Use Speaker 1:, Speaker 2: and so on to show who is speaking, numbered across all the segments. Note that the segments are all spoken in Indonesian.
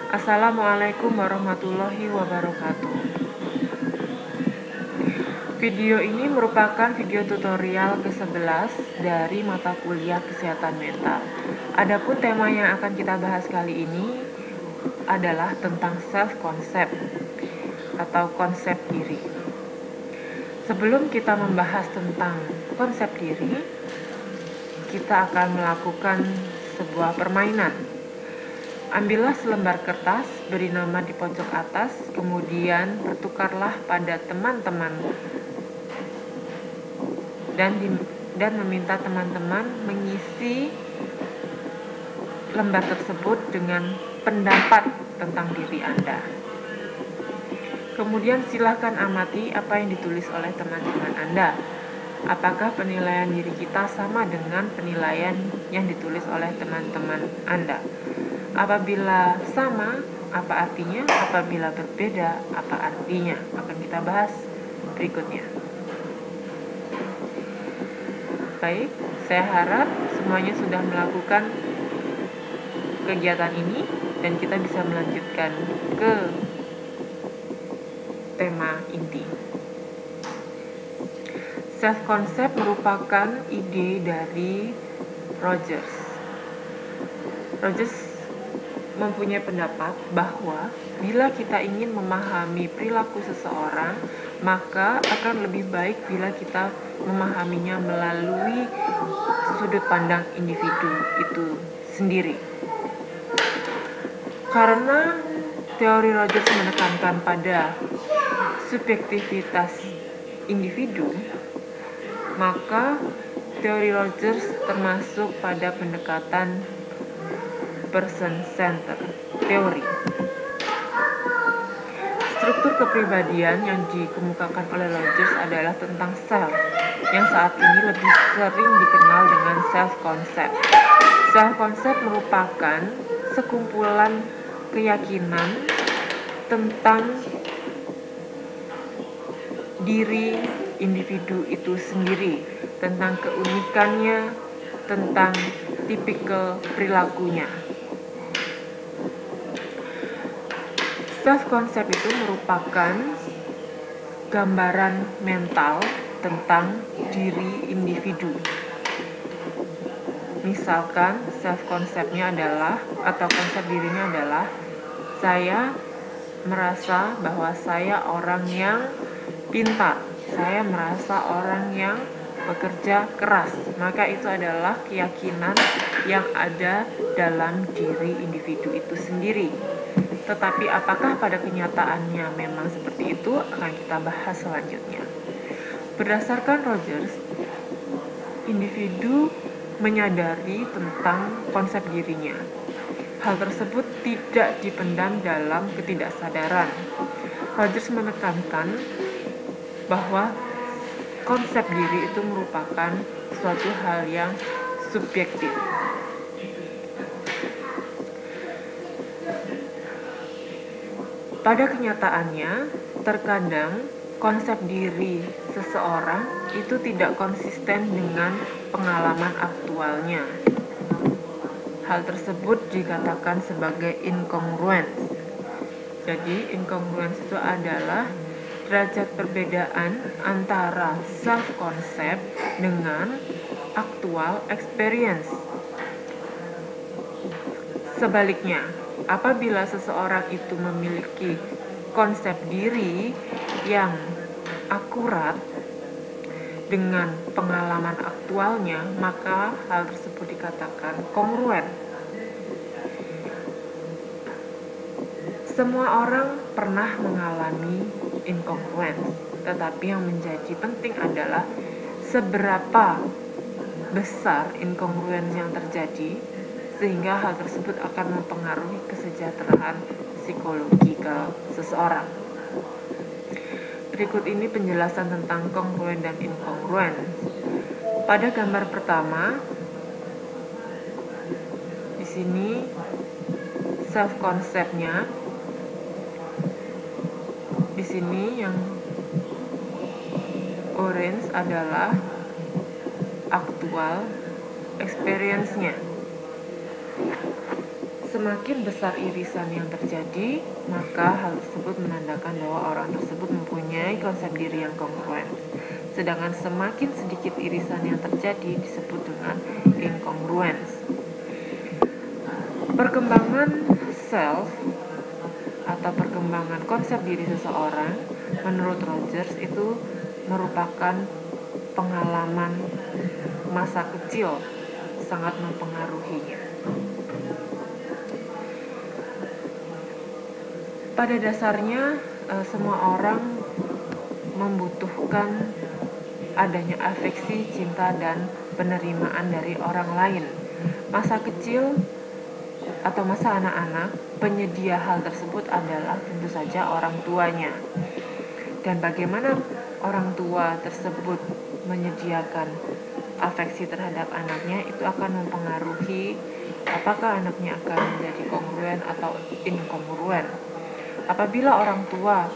Speaker 1: Assalamualaikum warahmatullahi wabarakatuh. Video ini merupakan video tutorial ke-11 dari mata kuliah Kesehatan Mental. Adapun tema yang akan kita bahas kali ini adalah tentang self-concept atau konsep diri. Sebelum kita membahas tentang konsep diri, kita akan melakukan sebuah permainan. Ambillah selembar kertas, beri nama di pojok atas, kemudian bertukarlah pada teman-teman dan meminta teman-teman mengisi lembar tersebut dengan pendapat tentang diri Anda. Kemudian silakan amati apa yang ditulis oleh teman-teman Anda. Apakah penilaian diri kita sama dengan penilaian yang ditulis oleh teman-teman Anda? Apabila sama, apa artinya? Apabila berbeda, apa artinya? Akan kita bahas berikutnya. Baik, saya harap semuanya sudah melakukan kegiatan ini dan kita bisa melanjutkan ke tema inti. Self-concept merupakan ide dari Rogers. Rogers mempunyai pendapat bahwa bila kita ingin memahami perilaku seseorang, maka akan lebih baik bila kita memahaminya melalui sudut pandang individu itu sendiri. Karena teori Rogers menekankan pada subjektivitas individu, maka teori Rogers termasuk pada pendekatan person-centered teori. Struktur kepribadian yang dikemukakan oleh Rogers adalah tentang self, yang saat ini lebih sering dikenal dengan self-concept. Self-concept merupakan sekumpulan keyakinan tentang diri individu itu sendiri, tentang keunikannya, tentang tipikal perilakunya. Self-concept itu merupakan gambaran mental tentang diri individu. Misalkan self-conceptnya adalah, atau konsep dirinya adalah, saya merasa bahwa saya orang yang pintar, saya merasa orang yang bekerja keras, maka itu adalah keyakinan yang ada dalam diri individu itu sendiri. Tetapi apakah pada kenyataannya memang seperti itu, akan kita bahas selanjutnya. Berdasarkan Rogers, individu menyadari tentang konsep dirinya. Hal tersebut tidak dipendam dalam ketidaksadaran. Rogers menekankan bahwa konsep diri itu merupakan suatu hal yang subjektif. Pada kenyataannya, terkadang konsep diri seseorang itu tidak konsisten dengan pengalaman aktualnya. Hal tersebut dikatakan sebagai incongruence. Jadi, incongruence itu adalah derajat perbedaan antara self-concept dengan actual experience. Sebaliknya, apabila seseorang itu memiliki konsep diri yang akurat dengan pengalaman aktualnya, maka hal tersebut dikatakan kongruen. Semua orang pernah mengalami incongruence, tetapi yang menjadi penting adalah seberapa besar incongruence yang terjadi, sehingga hal tersebut akan mempengaruhi kesejahteraan psikologi ke seseorang. Berikut ini penjelasan tentang kongruen dan inkongruen. Pada gambar pertama, di sini self-concept-nya, di sini yang orange adalah actual experience-nya. Semakin besar irisan yang terjadi, maka hal tersebut menandakan bahwa orang tersebut mempunyai konsep diri yang kongruen. Sedangkan semakin sedikit irisan yang terjadi disebut dengan incongruence. Perkembangan self atau perkembangan konsep diri seseorang menurut Rogers itu merupakan pengalaman masa kecil sangat mempengaruhinya. Pada dasarnya semua orang membutuhkan adanya afeksi, cinta, dan penerimaan dari orang lain. Masa kecil atau masa anak-anak, penyedia hal tersebut adalah tentu saja orang tuanya. Dan bagaimana orang tua tersebut menyediakan afeksi terhadap anaknya itu akan mempengaruhi apakah anaknya akan menjadi kongruen atau inkongruen. Apabila orang tua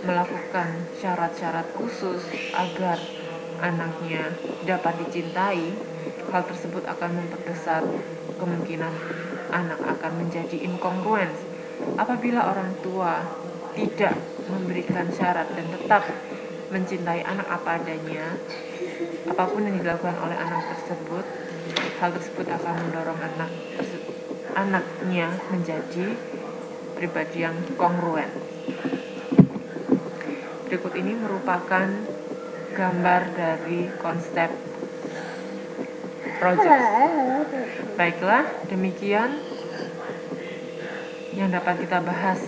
Speaker 1: melakukan syarat-syarat khusus agar anaknya dapat dicintai, hal tersebut akan memperbesar kemungkinan anak akan menjadi inkongruen. Apabila orang tua tidak memberikan syarat dan tetap mencintai anak apa adanya, apapun yang dilakukan oleh anak tersebut, hal tersebut akan mendorong anaknya menjadi pribadi yang kongruen. Berikut ini merupakan gambar dari konsep Rogers. Baiklah, demikian yang dapat kita bahas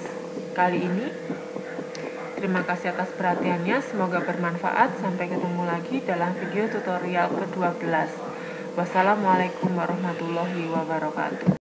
Speaker 1: kali ini. Terima kasih atas perhatiannya, semoga bermanfaat. Sampai ketemu lagi dalam video tutorial ke-12. Wassalamualaikum warahmatullahi wabarakatuh.